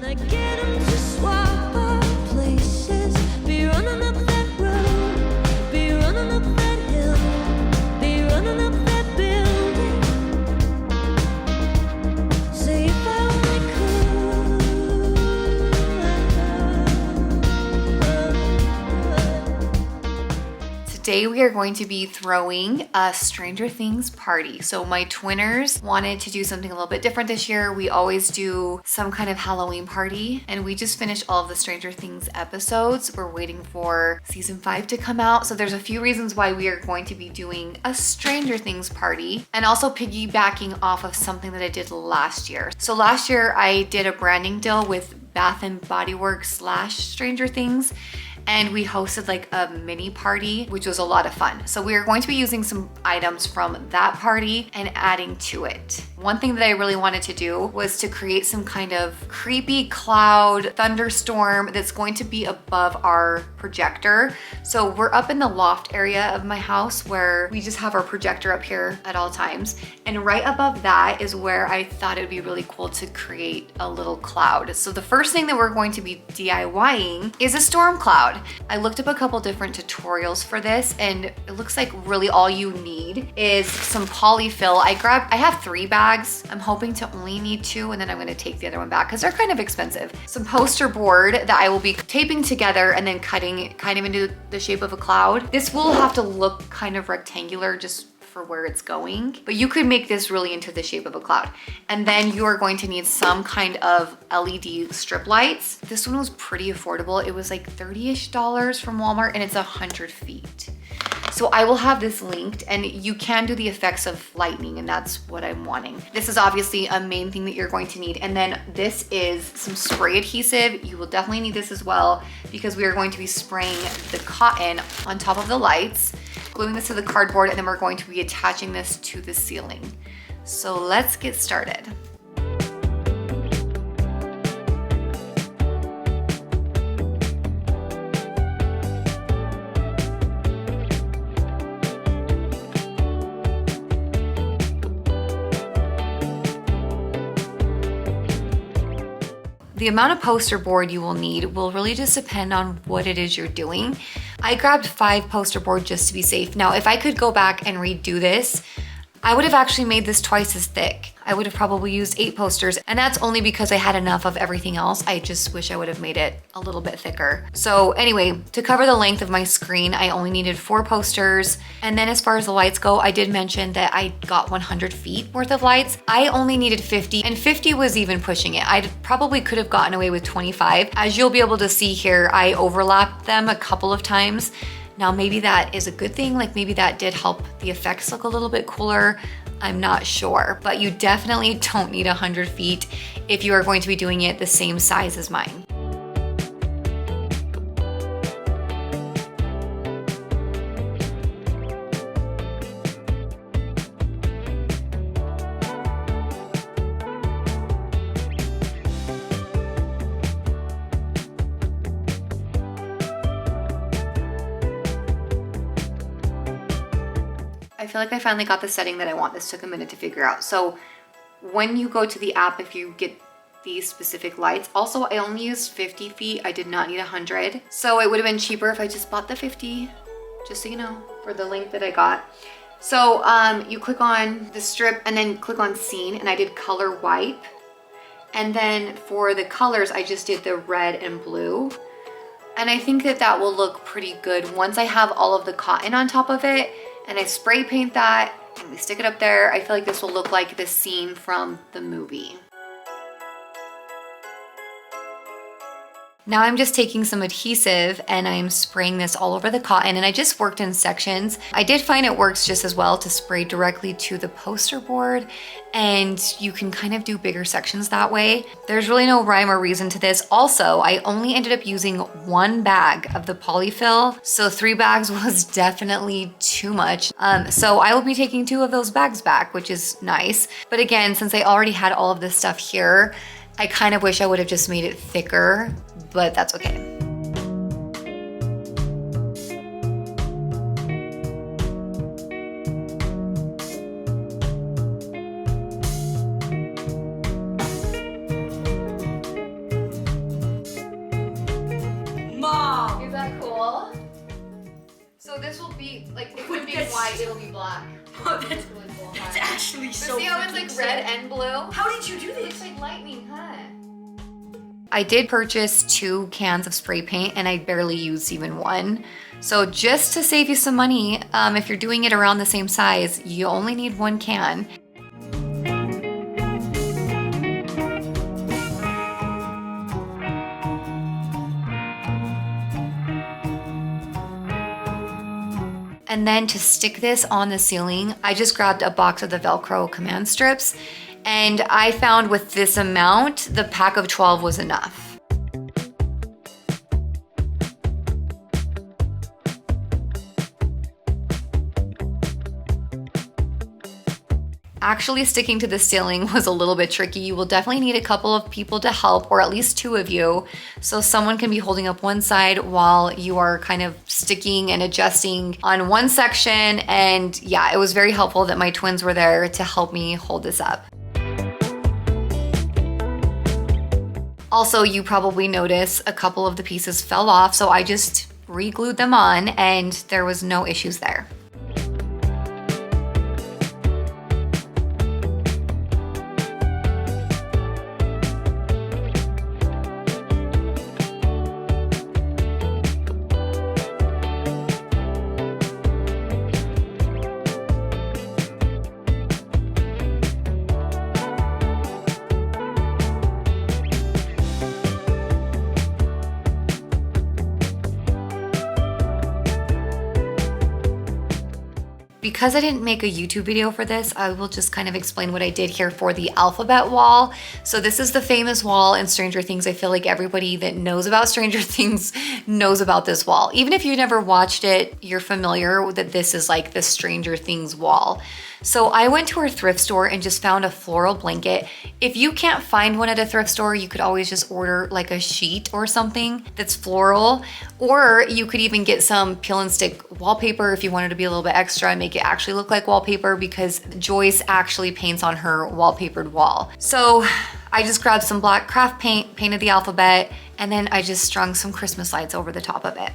I get 'em to swap our places, be running up that road, be running up that hill, be running up that building. Say if I only could. Today we are going to be throwing a Stranger Things party. So my twinners wanted to do something a little bit different this year. We always do some kind of Halloween party, and we just finished all of the Stranger Things episodes. We're waiting for season 5 to come out. So there's a few reasons why we are going to be doing a Stranger Things party, and also piggybacking off of something that I did last year. So last year I did a branding deal with Bath and Body Works / Stranger Things, and we hosted like a mini party, which was a lot of fun. So we are going to be using some items from that party and adding to it. One thing that I really wanted to do was to create some kind of creepy cloud thunderstorm that's going to be above our projector. So we're up in the loft area of my house where we just have our projector up here at all times. And right above that is where I thought it'd be really cool to create a little cloud. So the first thing that we're going to be DIYing is a storm cloud. I looked up a couple different tutorials for this, and it looks like really all you need is some polyfill. I have 3 bags. I'm hoping to only need 2, and then I'm gonna take the other one back because they're kind of expensive. Some poster board that I will be taping together and then cutting kind of into the shape of a cloud. This will have to look kind of rectangular just for where it's going, but you could make this really into the shape of a cloud. And then you are going to need some kind of LED strip lights. This one was pretty affordable. It was like $30-ish from Walmart, and it's 100 feet. So I will have this linked, and you can do the effects of lightning, and that's what I'm wanting. This is obviously a main thing that you're going to need. And then this is some spray adhesive. You will definitely need this as well, because we are going to be spraying the cotton on top of the lights, gluing this to the cardboard, and then we're going to be attaching this to the ceiling. So let's get started. The amount of poster board you will need will really just depend on what it is you're doing. I grabbed 5 poster board just to be safe. Now, if I could go back and redo this, I would have actually made this twice as thick. I would have probably used 8 posters, and that's only because I had enough of everything else. I just wish I would have made it a little bit thicker. So anyway, to cover the length of my screen, I only needed 4 posters. And then as far as the lights go, I did mention that I got 100 feet worth of lights. I only needed 50, and 50 was even pushing it. I probably could have gotten away with 25. As you'll be able to see here, I overlapped them a couple of times. Now, maybe that is a good thing. Like maybe that did help the effects look a little bit cooler. I'm not sure, but you definitely don't need 100 feet if you are going to be doing it the same size as mine. I feel like I finally got the setting that I want. This took a minute to figure out. So when you go to the app, if you get these specific lights, also I only used 50 feet. I did not need 100. So it would have been cheaper if I just bought the 50, just so you know, for the length that I got. So you click on the strip and then click on scene, and I did color wipe. And then for the colors, I just did the red and blue. And I think that that will look pretty good once I have all of the cotton on top of it. And I spray paint that and we stick it up there. I feel like this will look like the scene from the movie. Now I'm just taking some adhesive and I'm spraying this all over the cotton, and I just worked in sections. I did find it works just as well to spray directly to the poster board, and you can kind of do bigger sections that way. There's really no rhyme or reason to this. Also, I only ended up using 1 bag of the polyfill, so 3 bags was definitely too much. So I will be taking 2 of those bags back, which is nice. But again, since I already had all of this stuff here, I kind of wish I would have just made it thicker, but that's okay. that cool? So this will be, like, it would be white, it'll be black. Oh, That's really cool. that's actually so See how it's like red and blue? How did you do It's this? like lightning, huh? I did purchase 2 cans of spray paint and I barely used even one. So just to save you some money, if you're doing it around the same size, you only need 1 can. And then to stick this on the ceiling, I just grabbed a box of the Velcro command strips, and I found with this amount, the pack of 12 was enough. Actually sticking to the ceiling was a little bit tricky. You will definitely need a couple of people to help, or at least 2 of you. So someone can be holding up one side while you are kind of sticking and adjusting on one section. And yeah, it was very helpful that my twins were there to help me hold this up. Also, you probably notice a couple of the pieces fell off, so I just re-glued them on and there was no issues there. Because I didn't make a YouTube video for this, I will just kind of explain what I did here for the alphabet wall. So this is the famous wall in Stranger Things. I feel like everybody that knows about Stranger Things knows about this wall. Even if you never watched it, you're familiar that this is like the Stranger Things wall. So I went to our thrift store and just found a floral blanket. If you can't find one at a thrift store, you could always just order like a sheet or something that's floral, or you could even get some peel and stick wallpaper if you wanted to be a little bit extra and make it actually look like wallpaper, because Joyce actually paints on her wallpapered wall. So I just grabbed some black craft paint, painted the alphabet, and then I just strung some Christmas lights over the top of it.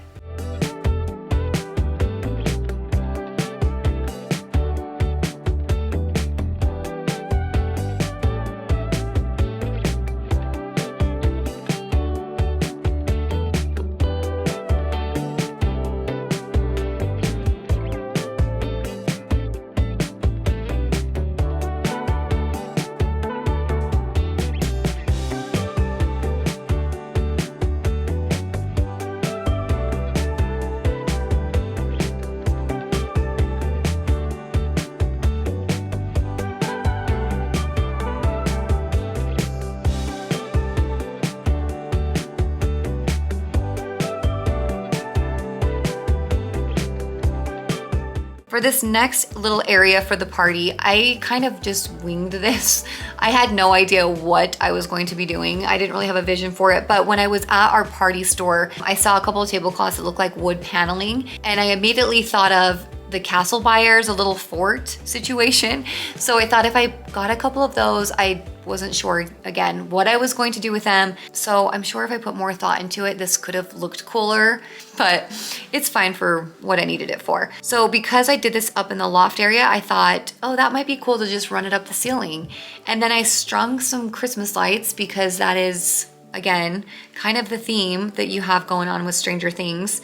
For this next little area for the party, I kind of just winged this. I had no idea what I was going to be doing. I didn't really have a vision for it, but when I was at our party store, I saw a couple of tablecloths that looked like wood paneling, and I immediately thought of the Castle Buyers, a little fort situation. So I thought if I got a couple of those, I wasn't sure, again, what I was going to do with them. So I'm sure if I put more thought into it, this could have looked cooler, but it's fine for what I needed it for. So because I did this up in the loft area, I thought, oh, that might be cool to just run it up the ceiling. And then I strung some Christmas lights because that is, again, kind of the theme that you have going on with Stranger Things.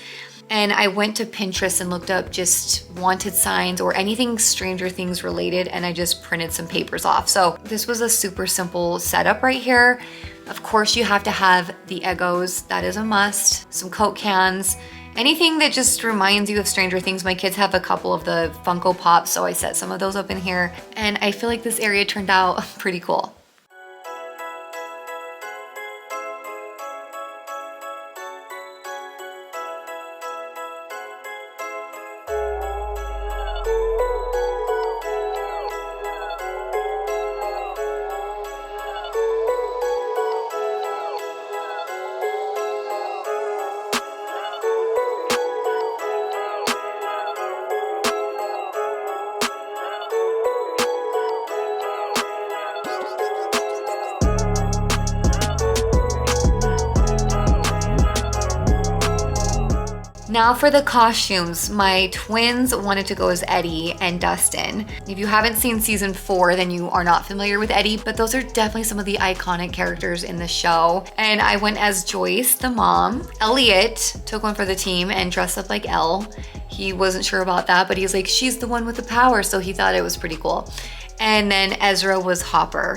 And I went to Pinterest and looked up just wanted signs or anything Stranger Things related, and I just printed some papers off. So this was a super simple setup right here. Of course, you have to have the Eggos, that is a must, some Coke cans, anything that just reminds you of Stranger Things. My kids have a couple of the Funko Pops, so I set some of those up in here, and I feel like this area turned out pretty cool. Now for the costumes, my twins wanted to go as Eddie and Dustin. If you haven't seen season 4, then you are not familiar with Eddie, but those are definitely some of the iconic characters in the show. And I went as Joyce, the mom. Elliot took one for the team and dressed up like Elle. He wasn't sure about that, but he's like, she's the one with the power, so he thought it was pretty cool. And then Ezra was Hopper.